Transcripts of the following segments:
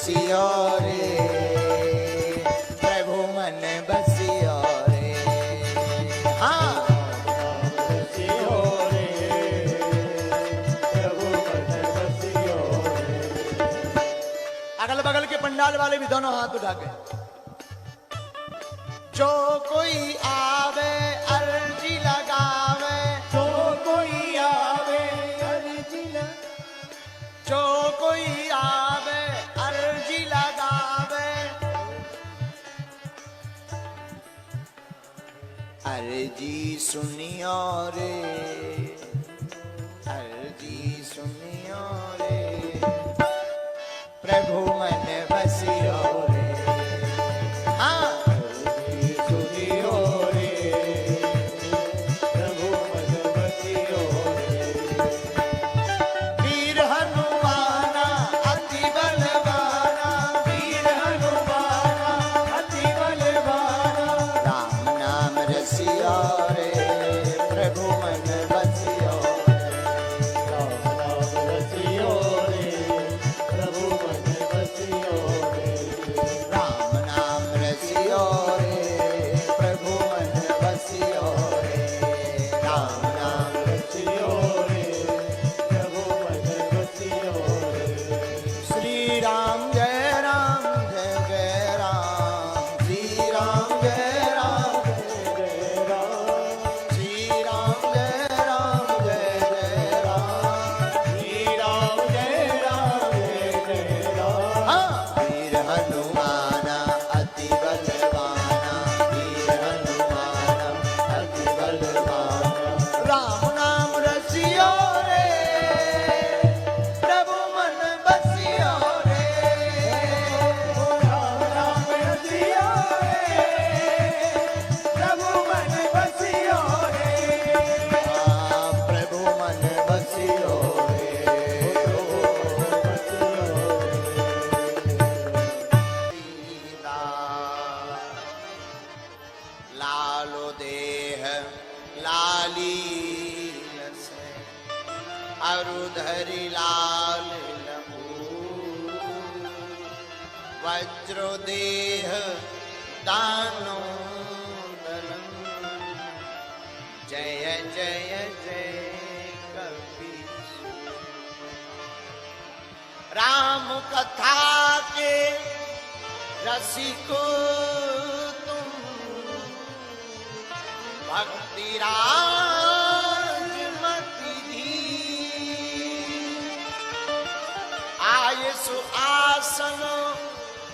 बसियो रे, प्रभु मन बसियो रे। हाँ बसियो रे, प्रभु मन बसियो रे। अगल बगल के पंडाल वाले भी दोनों हाथ उठा के, जो कोई आवे अर्जी लगावे, जो कोई आवे अर्जी लगावे, जो कोई आवे अर्जी लगावे, अर्जी सुनियो रे, अर्जी सुनियो रे, प्रभु मन बसियो रे। हाँ सुनियो रे, प्रभु मन बसियो रे। वीर हनुमाना अति बलवाना, वीर हनुमाना अति बलवाना, राम नाम रसिया रे, प्रभु मन बसियो रे। राम नाम रसियो रे, प्रभु मन बसियो रे। राम नाम रसियो रे, प्रभु मन बसियो रे। राम नाम रसियो रे, प्रभु मन बसियो रे। श्री राम जय राम जय जय राम, श्री राम जय राम जय राम, श्री राम जय राम जय जय राम। श्री राम जय राम जय राम। हाँ वीर हनुमाना अति बलवाना, वीर हनुमाना अति बलवाना, राम नाम रसियो रे, प्रभु मन बसियो रे। राम नाम रसियो रे, प्रभु मन बसियो रे। हाँ, प्रभु मन बसियो रे। लालो देह लाली लसे, अरुधरि लाल लहू, वज्रो देह दानो दलम, जय जय जय कपीश। राम कथा के रसिको तुम, भक्ति राज मति दी, आय सुआसन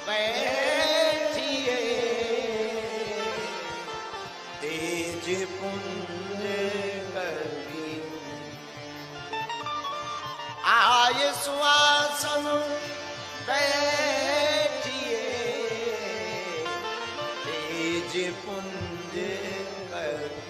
बैठिए, तेज पुंज करी, आय सुआसन बैठिए, तेज पुंज करी।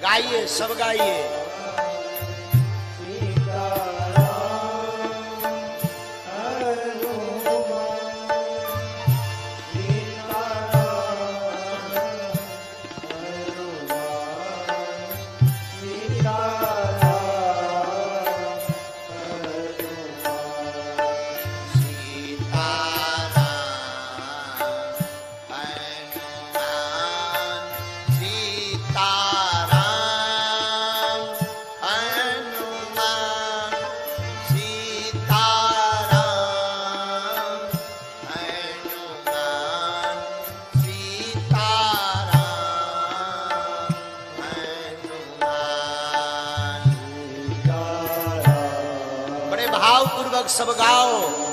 गाइए, सब गाइए। सीताराम भाव पूर्वक सब गाओ।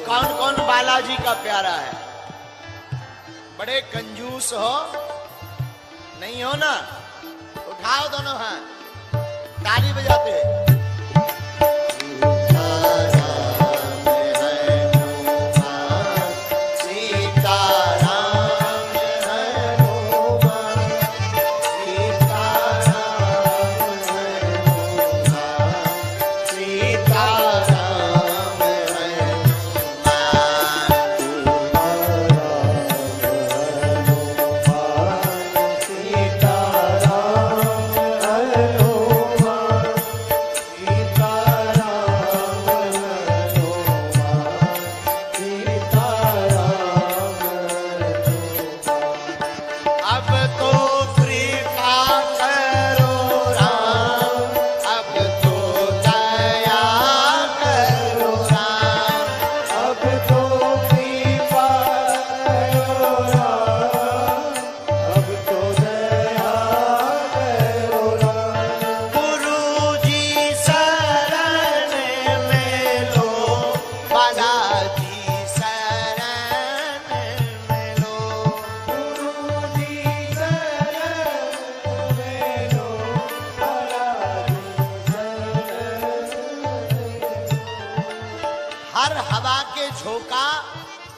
कौन कौन बालाजी का प्यारा है? बड़े कंजूस हो नहीं हो ना? उठाओ दोनों हाथ, ताली बजाते हैं। हर हवा के झोंका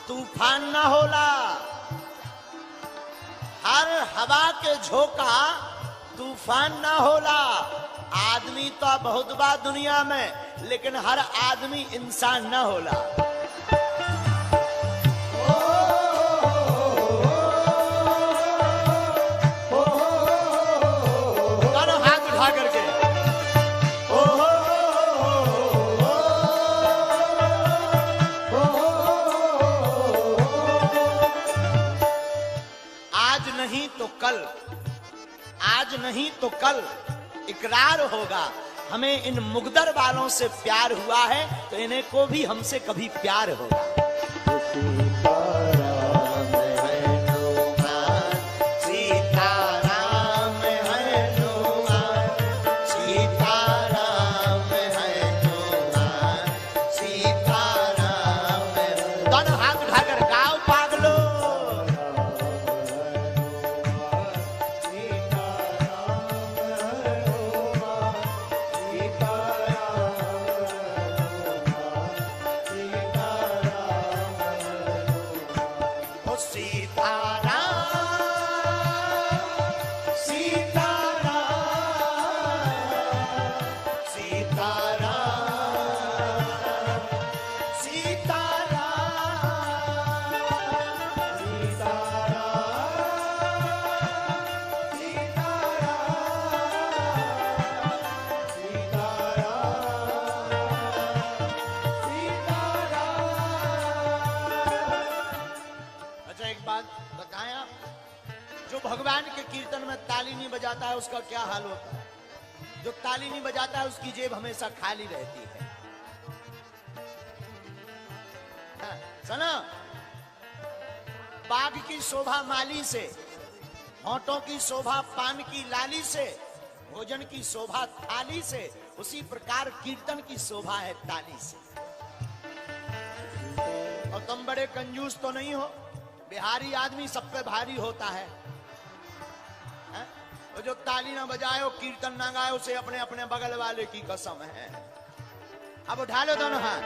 तूफान न होला, हर हवा के झोंका तूफान न होला। आदमी तो बहुत बा दुनिया में, लेकिन हर आदमी इंसान न होला। दोनों हाथ उठा करके नहीं तो कल, आज नहीं तो कल इकरार होगा। हमें इन मुगदर वालों से प्यार हुआ है तो इन्हें को भी हमसे कभी प्यार होगा। भगवान के कीर्तन में ताली नहीं बजाता है उसका क्या हाल होता है? जो ताली नहीं बजाता है उसकी जेब हमेशा खाली रहती है। हाँ, सुनो, बाग की शोभा माली से, होंठों की शोभा पान की लाली से, भोजन की शोभा थाली से, उसी प्रकार कीर्तन की शोभा है ताली से। और तुम बड़े कंजूस तो नहीं हो, बिहारी आदमी सब पे भारी होता है। तो जो ताली ना बजाए, कीर्तन ना गाए, उसे अपने अपने बगल वाले की कसम है। अब उठा लो दोनों हाथ।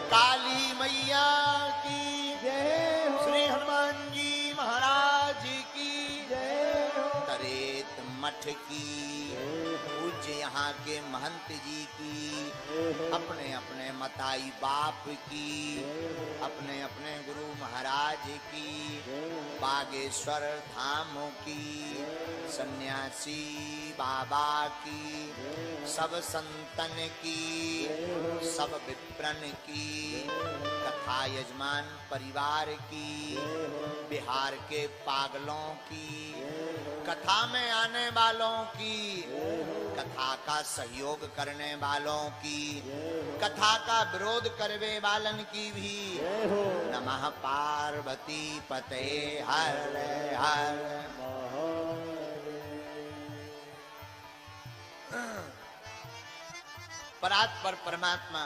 काली मैया की जय, श्री हनुमान जी महाराज की जय, तरेत मठ की, पूज्य यहाँ के महंत जी की, अपने अपने मताई बाप की, अपने अपने गुरु महाराज की, बागेश्वर धामों की, सन्यासी बाबा की, सब संतन की, सब विप्रन की, कथा यजमान परिवार की, बिहार के पागलों की, कथा में आने वालों की, कथा का सहयोग करने वालों की, कथा का विरोध करने वालन की भी। नमः पार्वती पते हर हर। परात्पर परमात्मा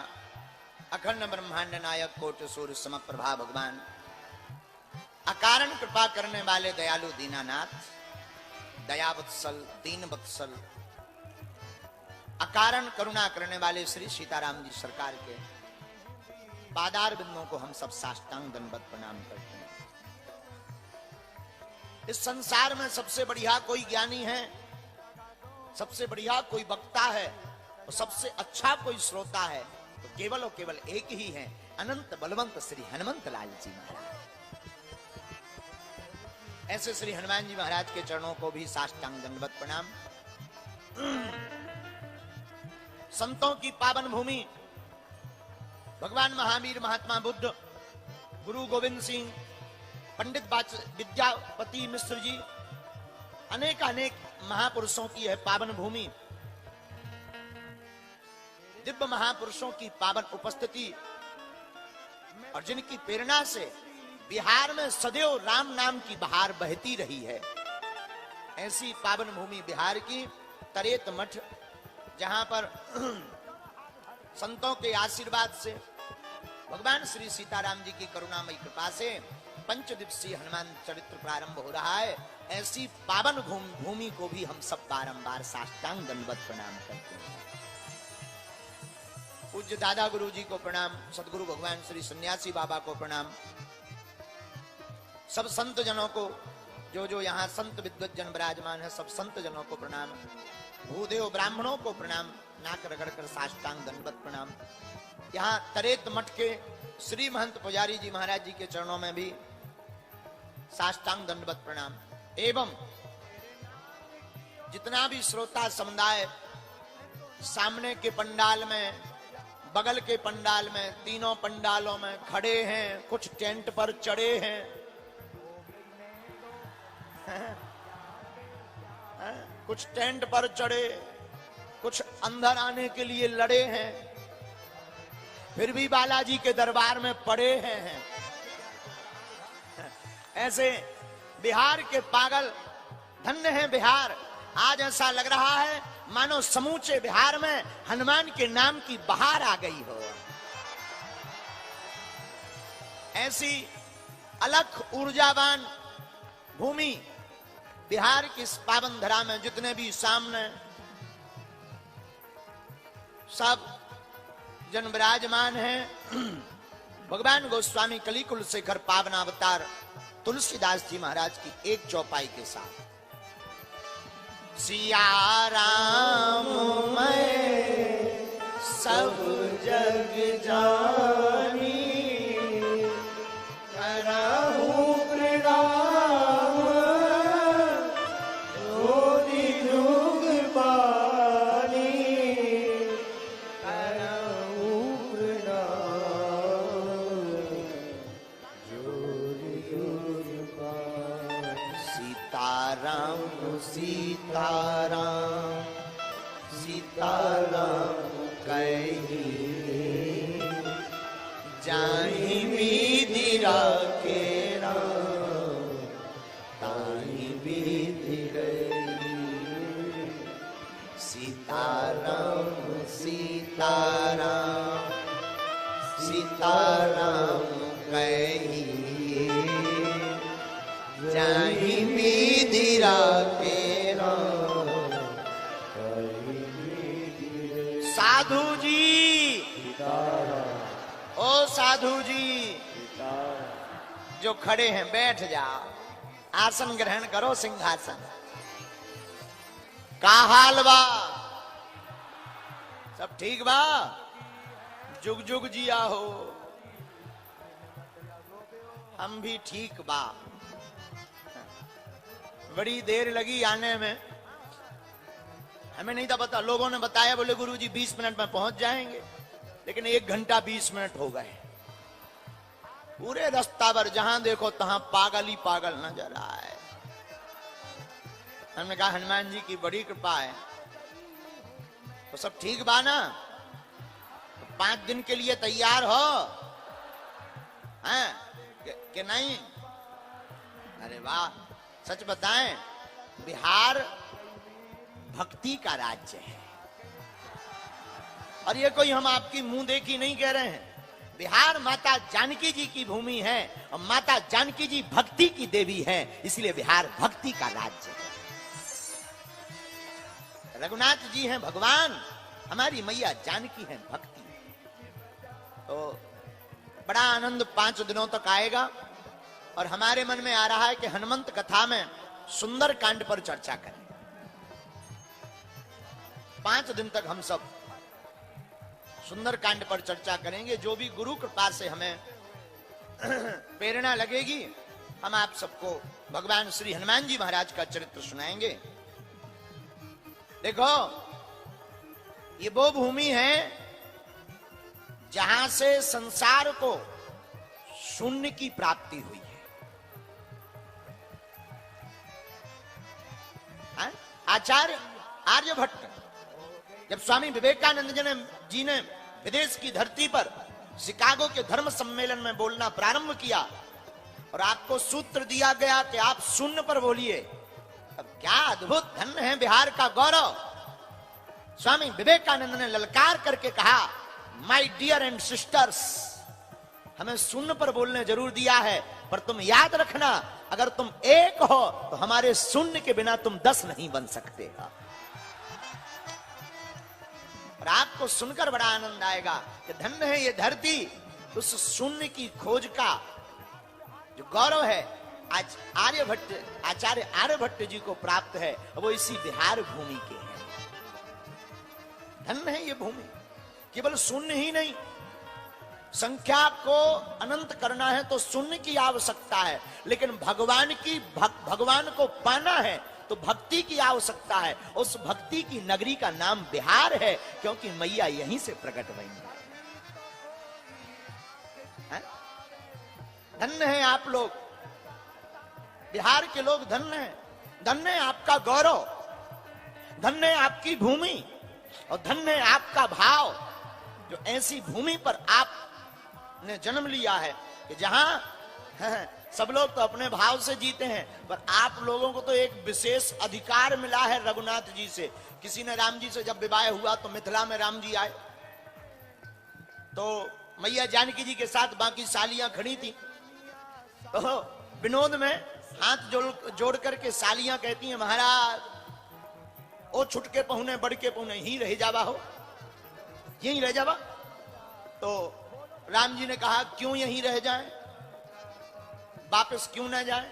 अखंड ब्रह्मांड नायक कोटि सूर्य समप्रभा भगवान, अकारण कृपा करने वाले दयालु दीनानाथ, दयावत्सल दीन वत्सल, अकारण करुणा करने वाले श्री सीताराम जी सरकार के पादार बिंदों को हम सब साष्टांग दंडवत प्रणाम करते हैं। इस संसार में सबसे बढ़िया कोई ज्ञानी है, सबसे बढ़िया कोई वक्ता है, और सबसे अच्छा कोई श्रोता है तो केवल और केवल एक ही है, अनंत बलवंत श्री हनुमंत लाल जी महाराज। ऐसे श्री हनुमान जी महाराज के चरणों को भी साष्टांग दंडवत प्रणाम। संतों की पावन भूमि, भगवान महावीर महात्मा बुद्ध, गुरु गोविंद सिंह, पंडित विद्यापति मिश्र जी, अनेक अनेक महापुरुषों की है पावन भूमि। दिव्य महापुरुषों की पावन उपस्थिति और जिनकी प्रेरणा से बिहार में सदैव राम नाम की बहार बहती रही है, ऐसी पावन भूमि बिहार की तरेत मठ, जहां पर संतों के आशीर्वाद से, भगवान श्री सीताराम जी की करुणामयी कृपा से पंच दिवसीय हनुमान चरित्र प्रारंभ हो रहा है। ऐसी पावन भूमि को भी हम सब बारंबार साष्टांग दंडवत प्रणाम करते हैं। पूज्य दादा गुरु जी को प्रणाम, सदगुरु भगवान श्री सन्यासी बाबा को प्रणाम, सब संत जनों को, जो यहाँ संत विद्वत जन विराजमान है, सब संत जनों को प्रणाम, भूदेव ब्राह्मणों को प्रणाम, नाक रगड़कर साष्टांग दंडवत प्रणाम। यहाँ तरेत मठ के श्री महंत पुजारी जी महाराज जी के चरणों में भी साष्टांग दंडवत प्रणाम। एवं जितना भी श्रोता समुदाय सामने के पंडाल में, बगल के पंडाल में, तीनों पंडालों में खड़े हैं, कुछ टेंट पर चढ़े हैं, कुछ टेंट पर चढ़े, कुछ अंदर आने के लिए लड़े हैं, फिर भी बालाजी के दरबार में पड़े हैं। ऐसे बिहार के पागल, धन्य है बिहार। आज ऐसा लग रहा है मानो समूचे बिहार में हनुमान के नाम की बहार आ गई हो। ऐसी अलख ऊर्जावान भूमि बिहार की इस पावन धरा में जितने भी सामने सब जन विराजमान हैं। भगवान गोस्वामी कलिकुल शेखर पावनावतार तुलसीदास जी महाराज की एक चौपाई के साथ सिया राम मैं सब जग जानी, करहूं प्रणाम जोनि जुग बानी, करहूं प्रणाम जोनि जुग बानी। सीताराम सीताराम सीताराम कही जाहि विधि राखे राम, ताहि विधि रही। सीताराम सीताराम सीताराम कही जाहि विधि राखे राम। साधु जी, ओ साधु जी जो खड़े हैं बैठ जाओ, आसन ग्रहण करो, सिंहासन। का हाल बा? सब ठीक बा? जुग जुग जिया हो। हम भी ठीक बा। बड़ी देर लगी आने में, हमें नहीं था पता। लोगों ने बताया, बोले गुरुजी 20 मिनट में पहुंच जाएंगे, लेकिन 1 घंटा 20 मिनट हो गए। पूरे रास्ता पर जहां देखो तहां पागल ही पागल नजर आए। हमने कहा हनुमान जी की बड़ी कृपा है, तो सब ठीक बा ना? 5 दिन के लिए तैयार हो हैं कि नहीं? अरे वाह, सच बताएं, बिहार भक्ति का राज्य है। और ये कोई हम आपकी मुंह देखी नहीं कह रहे हैं। बिहार माता जानकी जी की भूमि है और माता जानकी जी भक्ति की देवी है, इसलिए बिहार भक्ति का राज्य है। रघुनाथ जी हैं भगवान, हमारी मैया जानकी है भक्ति। तो बड़ा आनंद 5 दिनों तक आएगा। और हमारे मन में आ रहा है कि हनुमंत कथा में सुंदर कांड पर चर्चा करें। 5 दिन तक हम सब सुंदर कांड पर चर्चा करेंगे। जो भी गुरु कृपा से हमें प्रेरणा लगेगी, हम आप सबको भगवान श्री हनुमान जी महाराज का चरित्र सुनाएंगे। देखो, ये वो भूमि है जहां से संसार को शून्य की प्राप्ति हुई है। आचार्य आर्यभट्ट जब स्वामी विवेकानंद जी ने विदेश की धरती पर शिकागो के धर्म सम्मेलन में बोलना प्रारंभ किया और आपको सूत्र दिया गया कि आप शून्य पर बोलिए, अब क्या अद्भुत धन्य है बिहार का गौरव। स्वामी विवेकानंद ने ललकार करके कहा माय डियर एंड सिस्टर्स, हमें शून्य पर बोलने जरूर दिया है, पर तुम याद रखना, अगर तुम एक हो तो हमारे शून्य के बिना तुम 10 नहीं बन सकते। और आपको सुनकर बड़ा आनंद आएगा कि धन्य है ये धरती, उस शून्य की खोज का जो गौरव है आज आचार्य आर्यभट्ट जी को प्राप्त है, वो इसी बिहार भूमि के हैं। धन्य है ये भूमि। केवल शून्य ही नहीं, संख्या को अनंत करना है तो शून्य की आवश्यकता है, लेकिन भगवान को पाना है तो भक्ति की आवश्यकता है। उस भक्ति की नगरी का नाम बिहार है, क्योंकि मैया यहीं से प्रकट हुई है। धन्य है आप लोग, बिहार के लोग धन्य हैं। धन्य है आपका गौरव, धन्य है आपकी भूमि, और धन्य है आपका भाव, जो ऐसी भूमि पर आपने जन्म लिया है कि जहां सब लोग तो अपने भाव से जीते हैं, पर आप लोगों को तो एक विशेष अधिकार मिला है रघुनाथ जी से। किसी ने राम जी से जब विवाह हुआ तो मिथिला में राम जी आए, तो मैया जानकी जी के साथ बाकी सालियां खड़ी थी, तो विनोद में हाथ जोड़ करके सालियां कहती हैं, महाराज ओ छुटके पहुने बड़के पहुने ही रह जावा हो, यहीं रह जावा। तो राम जी ने कहा क्यों यहीं रह जाएं, वापस क्यों ना जाएं?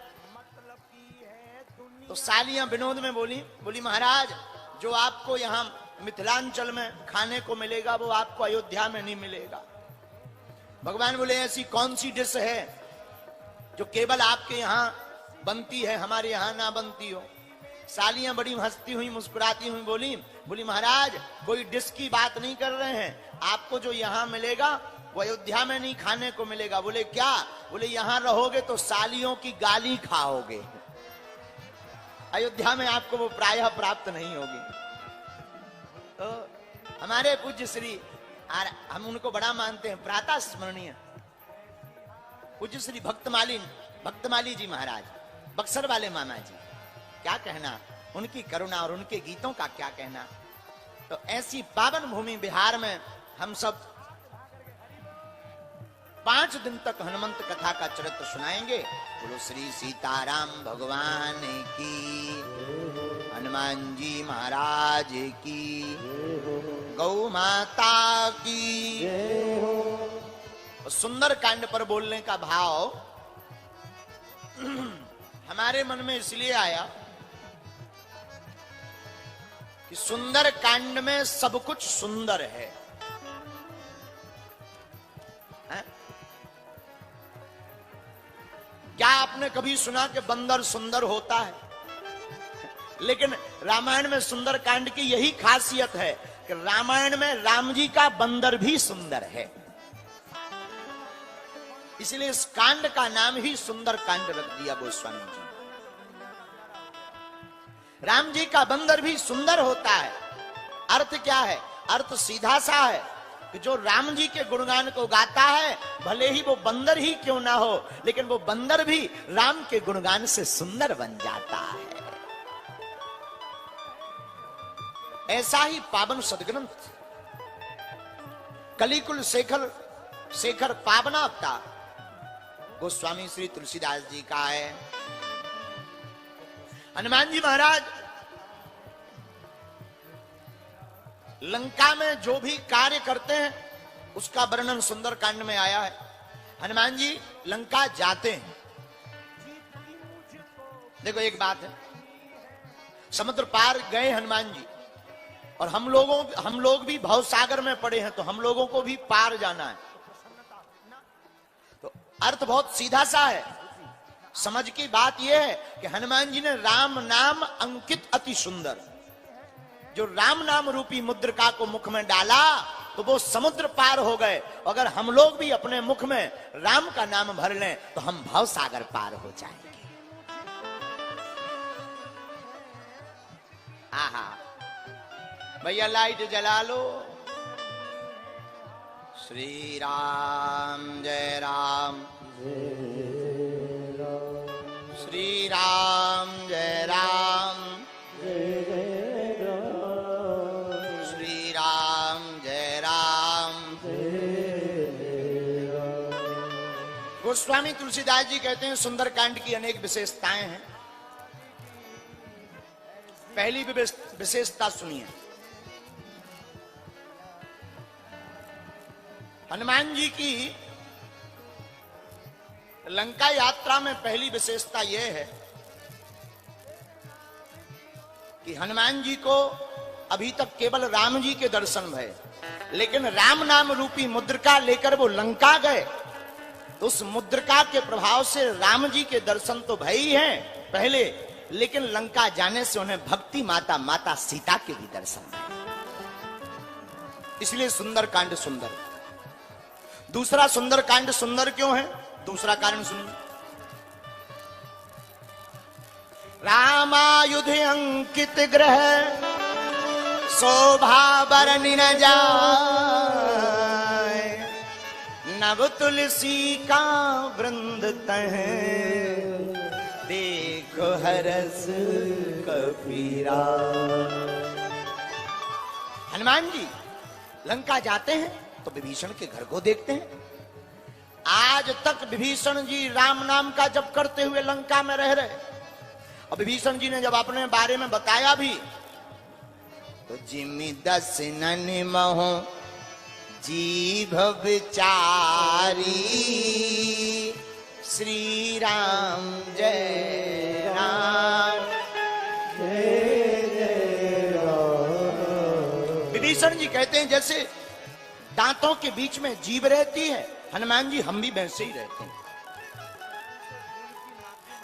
तो सालियां विनोद में बोली महाराज, जो आपको यहां मिथिलांचल में खाने को मिलेगा वो आपको अयोध्या में नहीं मिलेगा। भगवान बोले ऐसी कौन सी डिश है जो केवल आपके यहां बनती है, हमारे यहां ना बनती हो? सालियां बड़ी हंसती हुई मुस्कुराती हुई बोली महाराज कोई डिश की बात नहीं कर रहे हैं, आपको जो यहां मिलेगा वो अयोध्या में नहीं खाने को मिलेगा। बोले क्या? बोले यहां रहोगे तो सालियों की गाली खाओगे, अयोध्या में आपको वो प्रायः प्राप्त नहीं होगी। तो हमारे पूज्य श्री, हम उनको बड़ा मानते हैं, प्रातः स्मरणीय पूज्य श्री भक्तमाली जी महाराज, बक्सर वाले मामा जी, क्या कहना उनकी करुणा और उनके गीतों का क्या कहना। तो ऐसी पावन भूमि बिहार में हम सब 5 दिन तक हनुमंत कथा का चरित्र सुनाएंगे। बोलो श्री सीताराम भगवान की, हनुमान जी महाराज की, गौ माता की। सुंदर कांड पर बोलने का भाव हमारे मन में इसलिए आया कि सुंदर कांड में सब कुछ सुंदर है। क्या आपने कभी सुना कि बंदर सुंदर होता है? लेकिन रामायण में सुंदर कांड की यही खासियत है कि रामायण में राम जी का बंदर भी सुंदर है, इसलिए इस कांड का नाम ही सुंदर कांड रख दिया गोस्वामी जी। राम जी का बंदर भी सुंदर होता है। अर्थ क्या है? अर्थ सीधा सा है कि जो राम जी के गुणगान को गाता है, भले ही वो बंदर ही क्यों ना हो, लेकिन वो बंदर भी राम के गुणगान से सुंदर बन जाता है। ऐसा ही पावन सदग्रंथ कलिकुल शेखर पावना अवतार गोस्वामी श्री तुलसीदास जी का है। हनुमान जी महाराज लंका में जो भी कार्य करते हैं उसका वर्णन सुंदर कांड में आया है। हनुमान जी लंका जाते हैं। देखो एक बात है, समुद्र पार गए हनुमान जी, और हम लोग भी भव सागर में पड़े हैं, तो हम लोगों को भी पार जाना है। तो अर्थ बहुत सीधा सा है। समझ की बात यह है कि हनुमान जी ने राम नाम अंकित अति सुंदर, जो राम नाम रूपी मुद्रिका को मुख में डाला तो वो समुद्र पार हो गए। अगर हम लोग भी अपने मुख में राम का नाम भर लें तो हम भव सागर पार हो जाएंगे। आहा, भैया लाइट जला लो। श्री राम जय राम, श्री राम जय राम, श्री राम जय राम, गोस्वामी तुलसीदास जी कहते हैं सुंदरकांड की अनेक विशेषताएं हैं। पहली विशेषता सुनिए। हनुमान जी की लंका यात्रा में पहली विशेषता यह है कि हनुमान जी को अभी तक केवल राम जी के दर्शन भये, लेकिन राम नाम रूपी मुद्रिका लेकर वो लंका गए तो उस मुद्रिका के प्रभाव से राम जी के दर्शन तो भय ही हैं पहले, लेकिन लंका जाने से उन्हें भक्ति माता सीता के भी दर्शन भये। इसलिए सुंदरकांड सुंदर। दूसरा सुंदरकांड सुंदर क्यों है? दूसरा कारण सुनिए। रामायुध अंकित ग्रह शोभा बरनि न जाए, नव तुलसी का वृंद तह देखो हरस कबीरा। हनुमान जी लंका जाते हैं तो विभीषण के घर को देखते हैं। आज तक विभीषण जी राम नाम का जप करते हुए लंका में रह रहे, और विभीषण जी ने जब अपने बारे में बताया भी तो जिमि दस नन महो जीभ विचारी, श्री राम जय राम विभीषण जी कहते हैं जैसे दांतों के बीच में जीभ रहती है, हनुमान जी हम भी वैसे ही रहते हैं।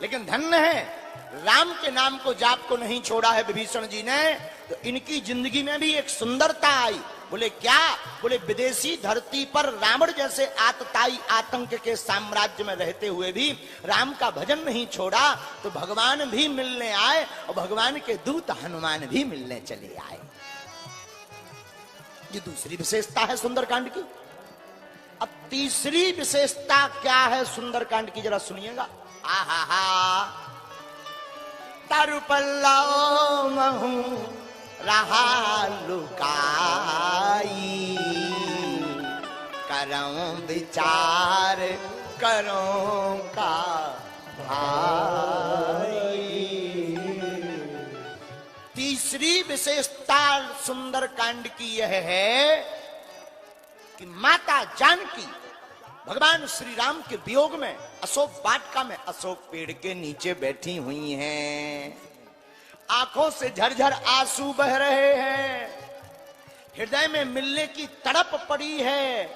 लेकिन धन्य है राम के नाम को जाप को नहीं छोड़ा है विभीषण जी ने, तो इनकी जिंदगी में भी एक सुंदरता आई। बोले क्या? बोले विदेशी धरती पर रावण जैसे आतताई आतंक के साम्राज्य में रहते हुए भी राम का भजन नहीं छोड़ा, तो भगवान भी मिलने आए और भगवान के दूत हनुमान भी मिलने चले आए। ये दूसरी विशेषता है सुंदरकांड की। अब तीसरी विशेषता क्या है सुंदरकांड की, जरा सुनिएगा। आहा तारु पल्लव महू रहा लुकाई, करूं विचार करूं का भाई। तीसरी विशेषता सुंदरकांड की यह है कि माता जानकी भगवान श्री राम के वियोग में अशोक वाटिका में अशोक पेड़ के नीचे बैठी हुई हैं। आंखों से झरझर आंसू बह रहे हैं, हृदय में मिलने की तड़प पड़ी है,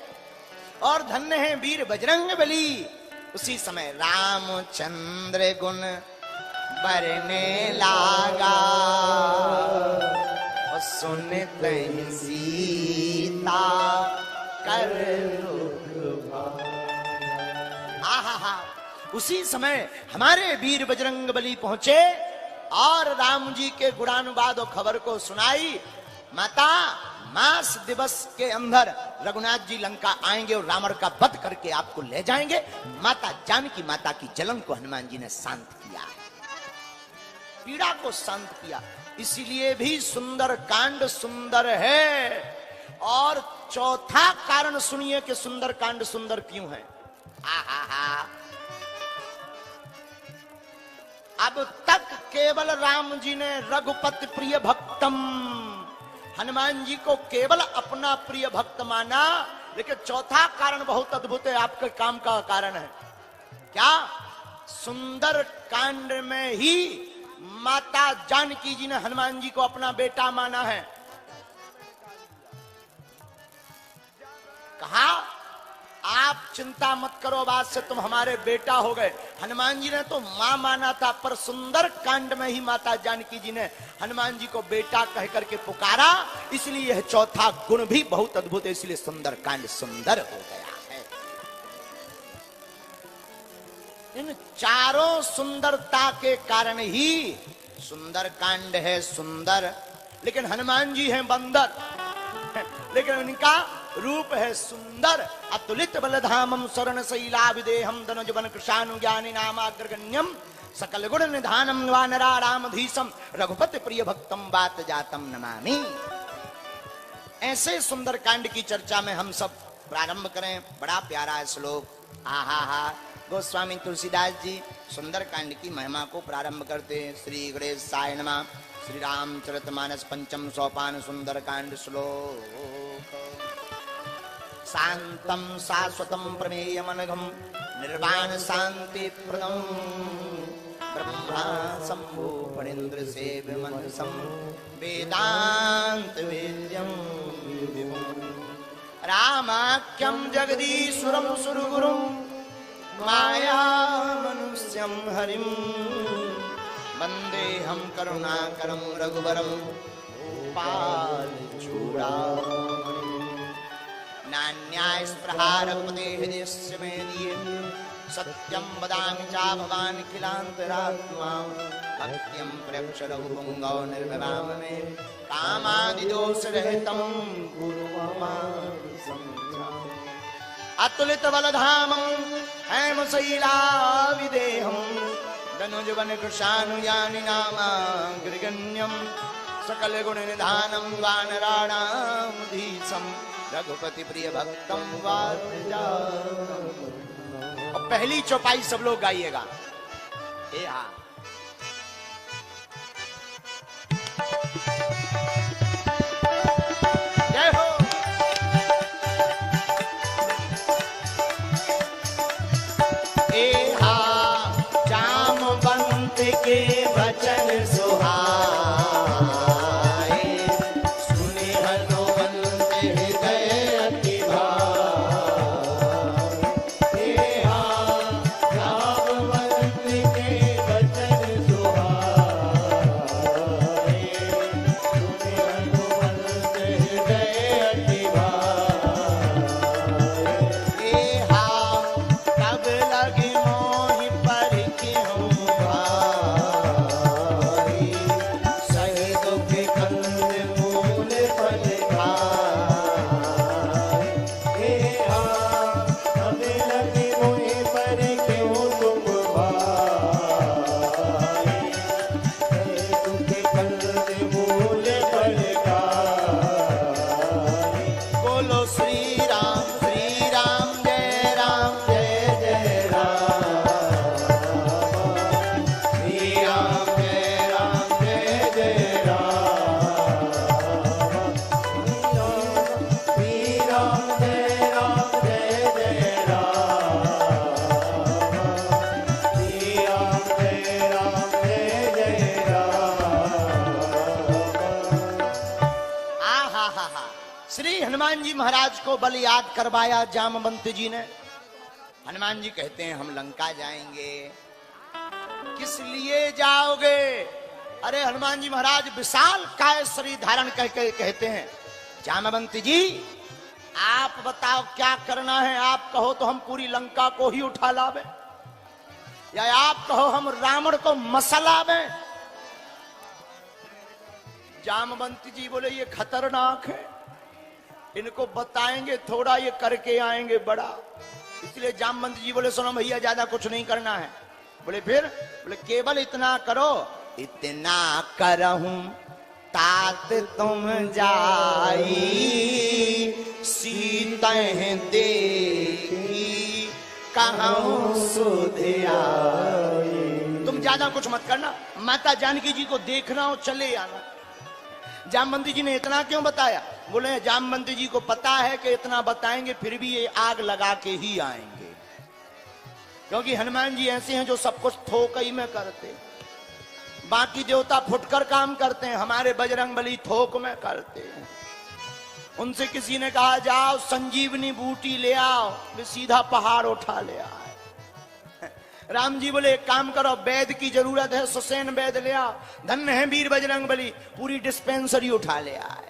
और धन्य है वीर बजरंगबली। उसी समय रामचंद्र गुण बरने लागा, और सुनते ही सीता कर उसी समय हमारे वीर बजरंगबली पहुंचे और राम जी के गुणानुवाद और खबर को सुनाई। माता मास दिवस के अंदर रघुनाथ जी लंका आएंगे और रावण का वध करके आपको ले जाएंगे। माता जानकी माता की जलन को हनुमान जी ने शांत किया है, पीड़ा को शांत किया। इसीलिए भी सुंदर कांड सुंदर है। और चौथा कारण सुनिए कि सुंदर कांड सुंदर क्यों है। अब तक केवल राम जी ने रघुपति प्रिय भक्तम, हनुमान जी को केवल अपना प्रिय भक्त माना। लेकिन चौथा कारण बहुत अद्भुत है, आपके काम का कारण है। क्या? सुंदर कांड में ही माता जानकी जी ने हनुमान जी को अपना बेटा माना है। कहा आप चिंता मत करो, बात से तुम हमारे बेटा हो गए। हनुमान जी ने तो मां माना था, पर सुंदर कांड में ही माता जानकी जी ने हनुमान जी को बेटा कह करके पुकारा। इसलिए यह चौथा गुण भी बहुत अद्भुत है, इसलिए सुंदर कांड सुंदर हो गया है। इन चारों सुंदरता के कारण ही सुंदर कांड है सुंदर। लेकिन हनुमान जी हैं बंदर, लेकिन उनका रूप है सुंदर। अतुलित बलधामम स्वर्ण शैला विदेहम धनुजवन कृशानुज्ञानी नामाग्रगण्यम सकल गुण निधानम वानरारामधीशम रघुपति प्रिय भक्तम बात जातम नमामि। ऐसे सुंदरकांड की चर्चा में हम सब प्रारंभ करें। बड़ा प्यारा है श्लोक। आहा हा गोस्वामी तुलसीदास जी सुंदर कांड की महिमा को प्रारंभ करते हैं। श्री गणेशाय नमः। श्री रामचरितमानस पंचम सोपान सुंदर कांड श्लोक। शांतम शाश्वतम प्रमेयमनघम निर्वाण शांति प्रदम ब्रह्मा शंभु फणीन्द्र सेव्य मनसम वेदांत वेद्यम रामाख्यम जगदीश्वरम सुरगुरुम माया मनुष्यम हरिम वंदे हम करुणाकरम रघुवरम पाल नान्याय स्पृहारपते हृदयस्य मे दिये सत्यं वदामि चा भवान् किलान्तरात्मा भक्त्यं प्रयच्छ रघुपुङ्गव निर्भवाम मे कामादिदोषरहितं कुरु मां अतुलित बलधामं हेमशैलाविदेहं धनुजवन कृशानुयानि नामाग्रगण्यं सकलगुणनिधानं वानराणामधीशं रघुपति प्रिय भक्तम और पहली चौपाई सब लोग गाइएगा। ए हाँ जय हो। ए हाँ जामवंत के वचन सुहाए सुने हनुमंत हृदय अति भाए। ए हाँ जामवंत के वचन सुहाए सुने हनुमंत हृदय अति भाए। ए हाँ कब लगे मोहि परिखि हूँ भाई सही दुख कंद मूल फल खाए। ए हाँ कब लगे मोहि परिखि हूँ तुम भाई सही दुख कंद मूल फल खाए। बोलो श्री राम जय जय राम श्री राम जय जय राम श्री राम जय जय राम श्री राम जय जय राम। आहा श्री हनुमान जी महाराज को बल याद करवाया जामवंत जी ने। हनुमान जी कहते हैं हम लंका जाएंगे। किस लिए जाओगे? अरे हनुमान जी महाराज विशाल काय शरीर धारण करके कहते हैं जामवंत जी आप बताओ क्या करना है। आप कहो तो हम पूरी लंका को ही उठा लावे या आप कहो हम रावण को मसलावे। जामवंत जी बोले ये खतरनाक है, इनको बताएंगे थोड़ा ये करके आएंगे बड़ा। इसलिए जामवंत जी बोले सुनो भैया ज्यादा कुछ नहीं करना है। बोले फिर? बोले केवल इतना करो, इतना करहूं तात तुम जाई सीता देखी कहूं सुध आई। तुम ज्यादा कुछ मत करना, माता जानकी जी को देखना हो चले आना। जामवंत जी ने इतना क्यों बताया? बोले जामवंत जी को पता है कि इतना बताएंगे फिर भी ये आग लगा के ही आएंगे, क्योंकि हनुमान जी ऐसे हैं जो सब कुछ थोकई में करते, बाकी देवता फुटकर काम करते हैं, हमारे बजरंगबली थोक में करते हैं। उनसे किसी ने कहा जाओ संजीवनी बूटी ले आओ, वे सीधा पहाड़ उठा ले आए। राम जी बोले एक काम करो, वैद की जरूरत है, सुसैन वैद ले आओ। धन्य है वीर बजरंगबली, पूरी डिस्पेंसरी उठा ले आए।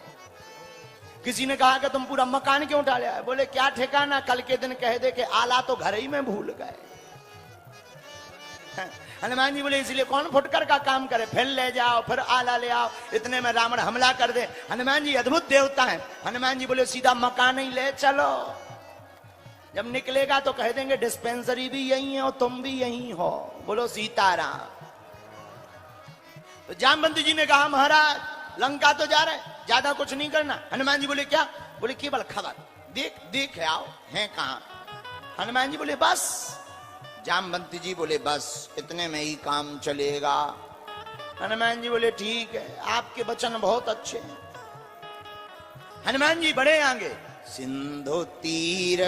किसी ने कहा कि तुम पूरा मकान क्यों उठा ले आए? बोले क्या ठिकाना, कल के दिन कह दे कि आला तो घर ही में भूल गए। हनुमान जी बोले इसलिए कौन फुटकर का काम करे, फिर ले जाओ फिर आला ले आओ, इतने में रावण हमला कर दे। हनुमान जी अद्भुत देवता हैं। हनुमान जी बोले सीधा मकान ही ले चलो, जब निकलेगा तो कह देंगे डिस्पेंसरी भी यही है और तुम भी यही हो। बोलो सीताराम। तो जामवंत जी ने कहा महाराज लंका तो जा रहे, ज्यादा कुछ नहीं करना। हनुमान जी बोले क्या? बोले केवल खबर देख देख आओ, हैं कहां? हनुमान जी बोले बस जामवंती जी बोले बस इतने में ही काम चलेगा। हनुमान जी बोले ठीक है, आपके वचन बहुत अच्छे हैं। हनुमान जी बढ़े आगे। सिंधु तीर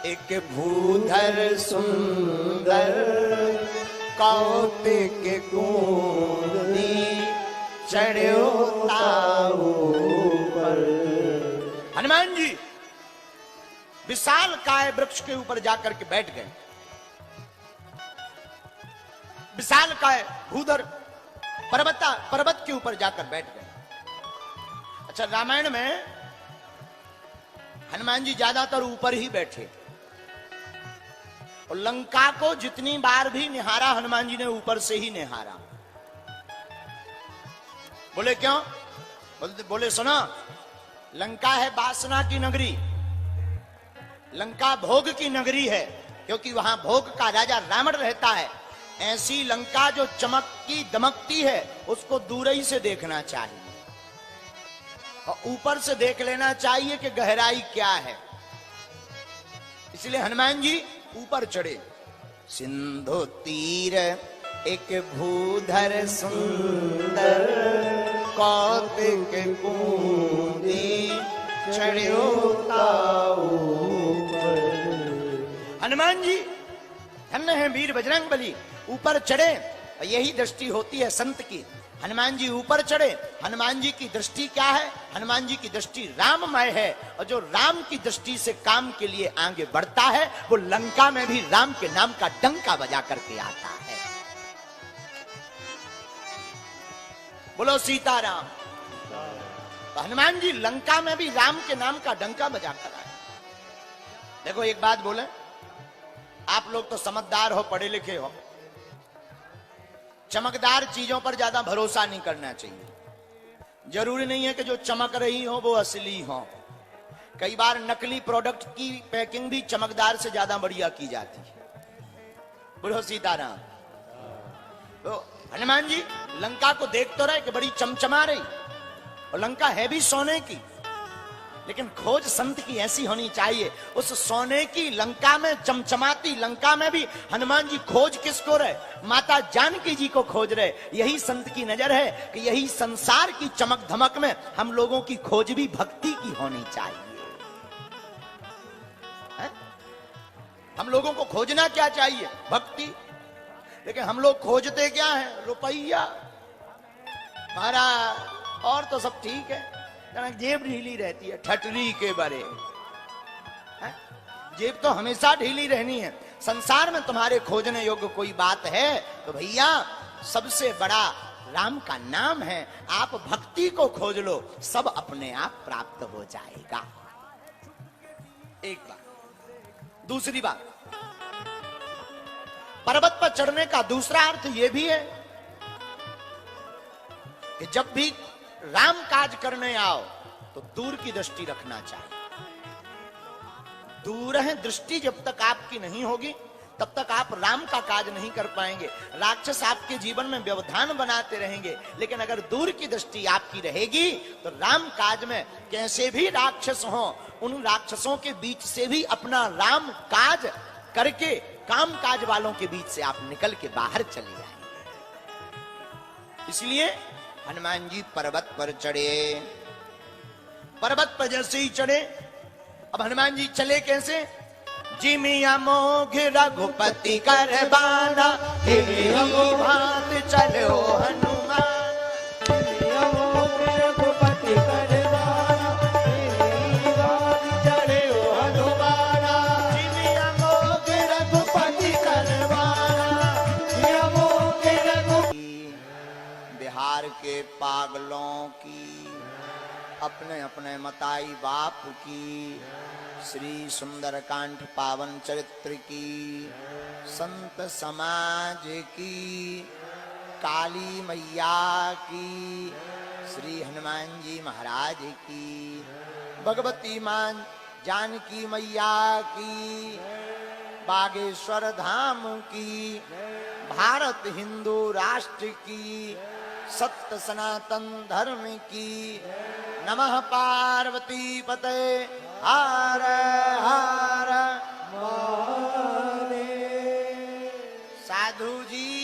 एक भूधर सुंदर, कौतिक कुंदी चढ़ो ताऊ पर। हनुमान जी विशाल काय वृक्ष के ऊपर जाकर के बैठ गए। विशाल काय भूधर पर्वत के ऊपर जाकर बैठ गए। अच्छा, रामायण में हनुमान जी ज्यादातर ऊपर ही बैठे और लंका को जितनी बार भी निहारा हनुमान जी ने ऊपर से ही निहारा। बोले क्यों? बोले सुनो, लंका है वासना की नगरी, लंका भोग की नगरी है, क्योंकि वहां भोग का राजा रावण रहता है। ऐसी लंका जो चमकती दमकती है उसको दूर ही से देखना चाहिए और ऊपर से देख लेना चाहिए कि गहराई क्या है। इसलिए हनुमान जी ऊपर चढ़े। सिंधु तीर एक भूधर सुंदर, कौतिक कुंदी चढ़ो ताऊ पर। हनुमान जी धन्य है वीर बजरंग बली, ऊपर चढ़े। और यही दृष्टि होती है संत की। हनुमान जी ऊपर चढ़े। हनुमान जी की दृष्टि क्या है? हनुमान जी की दृष्टि राममय है, और जो राम की दृष्टि से काम के लिए आगे बढ़ता है वो लंका में भी राम के नाम का डंका बजा करके आता है। बोलो सीताराम। तो हनुमान जी लंका में भी राम के नाम का डंका बजा कर आए। देखो एक बात बोले, आप लोग तो समझदार हो, पढ़े लिखे हो, चमकदार चीजों पर ज्यादा भरोसा नहीं करना चाहिए। जरूरी नहीं है कि जो चमक रही हो वो असली हो। कई बार नकली प्रोडक्ट की पैकिंग भी चमकदार से ज्यादा बढ़िया की जाती है। बोलो सीताराम। तो हनुमान जी लंका को देख तो रहे कि बड़ी चमचमा रही, और लंका है भी सोने की, लेकिन खोज संत की ऐसी होनी चाहिए। उस सोने की लंका में, चमचमाती लंका में भी हनुमान जी खोज किसको रहे? माता जानकी जी को खोज रहे। यही संत की नजर है कि यही संसार की चमक धमक में हम लोगों की खोज भी भक्ति की होनी चाहिए। है? हम लोगों को खोजना क्या चाहिए? भक्ति। लेकिन हम लोग खोजते क्या है? रुपया। महाराज और तो सब ठीक है, जेब ढीली रहती है, ठटरी के बरे। जेब तो हमेशा ढीली रहनी है। संसार में तुम्हारे खोजने योग्य कोई बात है तो भैया सबसे बड़ा राम का नाम है। आप भक्ति को खोज लो, सब अपने आप प्राप्त हो जाएगा। एक बात। दूसरी बात, पर्वत पर चढ़ने का दूसरा अर्थ यह भी है कि जब भी राम काज करने आओ तो दूर की दृष्टि रखना चाहिए। दूर है दृष्टि जब तक आपकी नहीं होगी तब तक आप राम का काज नहीं कर पाएंगे। राक्षस आपके जीवन में व्यवधान बनाते रहेंगे, लेकिन अगर दूर की दृष्टि आपकी रहेगी तो राम काज में कैसे भी राक्षस हो, उन राक्षसों के बीच से भी अपना राम काज करके काम काज वालों के बीच से आप निकल के बाहर चले जाएंगे। इसलिए हनुमान जी पर्वत पर चढ़े। पर्वत पर जैसे ही चढ़े, अब हनुमान जी चले कैसे? जिमिया मोघ रघुपति कर बाना, भात चलो हनुमान। जिमिया मोघ रघुपति कर बाना, चले हो हनुमाना। जिमिया मोघ रघुपति कर बाना, बिहार के पागलों की, अपने अपने मताई बाप की, श्री सुंदरकांड पावन चरित्र की, संत समाज की, काली मैया की, श्री हनुमान जी महाराज की, भगवती मां जानकी मैया की, बागेश्वर धाम की, भारत हिंदू राष्ट्र की, सत्य सनातन धर्म की। नमः पार्वती पते हर हर महादेव। साधु जी